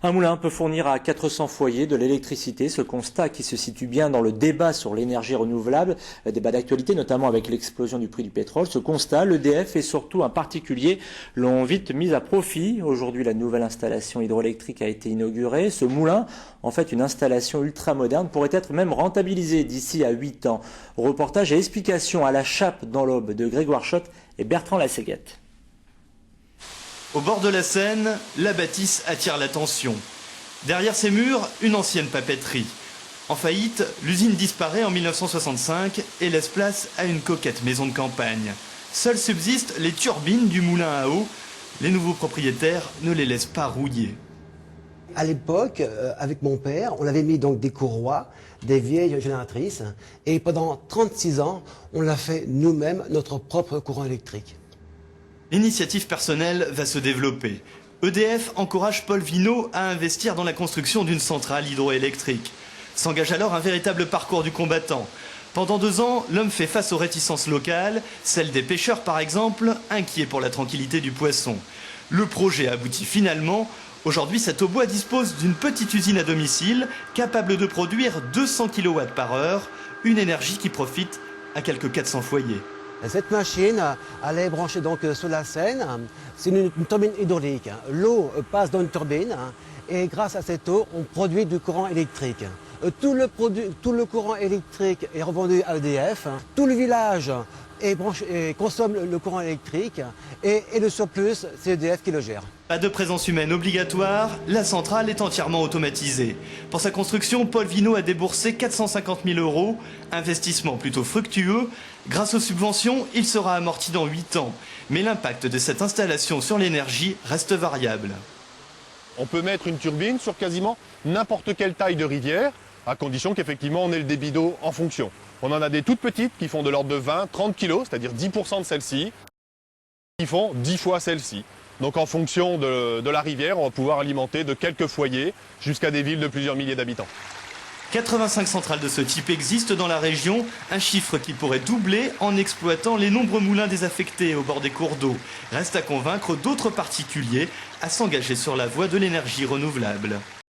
Un moulin peut fournir à 400 foyers de l'électricité. Ce constat qui se situe bien dans le débat sur l'énergie renouvelable, débat d'actualité notamment avec l'explosion du prix du pétrole. Ce constat, l'EDF et surtout un particulier l'ont vite mis à profit. Aujourd'hui, la nouvelle installation hydroélectrique a été inaugurée. Ce moulin, en fait une installation ultramoderne, pourrait être même rentabilisée d'ici à 8 ans. Reportage et explication à la Chape dans l'Aube de Grégoire Schott et Bertrand Lasséguette. Au bord de la Seine, la bâtisse attire l'attention. Derrière ses murs, une ancienne papeterie. En faillite, l'usine disparaît en 1965 et laisse place à une coquette maison de campagne. Seules subsistent les turbines du moulin à eau. Les nouveaux propriétaires ne les laissent pas rouiller. À l'époque, avec mon père, on avait mis donc des courroies, des vieilles génératrices, et pendant 36 ans, on a fait nous-mêmes notre propre courant électrique. L'initiative personnelle va se développer. EDF encourage Paul Vineau à investir dans la construction d'une centrale hydroélectrique. S'engage alors un véritable parcours du combattant. Pendant 2 ans, l'homme fait face aux réticences locales, celles des pêcheurs par exemple, inquiets pour la tranquillité du poisson. Le projet aboutit finalement. Aujourd'hui, cet hautbois dispose d'une petite usine à domicile, capable de produire 200 kW par heure, une énergie qui profite à quelques 400 foyers. Cette machine, elle est branchée donc sur la Seine. C'est une turbine hydraulique. L'eau passe dans une turbine et grâce à cette eau, on produit du courant électrique. Tout le courant électrique est revendu à EDF. Tout le village consomme le courant électrique et le surplus, c'est EDF qui le gère. Pas de présence humaine obligatoire, la centrale est entièrement automatisée. Pour sa construction, Paul Vineau a déboursé 450 000 €, investissement plutôt fructueux. Grâce aux subventions, il sera amorti dans 8 ans. Mais l'impact de cette installation sur l'énergie reste variable. On peut mettre une turbine sur quasiment n'importe quelle taille de rivière, à condition qu'effectivement on ait le débit d'eau en fonction. On en a des toutes petites qui font de l'ordre de 20-30 kg, c'est-à-dire 10% de celles-ci, qui font 10 fois celles-ci. Donc en fonction de la rivière, on va pouvoir alimenter de quelques foyers jusqu'à des villes de plusieurs milliers d'habitants. 85 centrales de ce type existent dans la région, un chiffre qui pourrait doubler en exploitant les nombreux moulins désaffectés au bord des cours d'eau. Reste à convaincre d'autres particuliers à s'engager sur la voie de l'énergie renouvelable.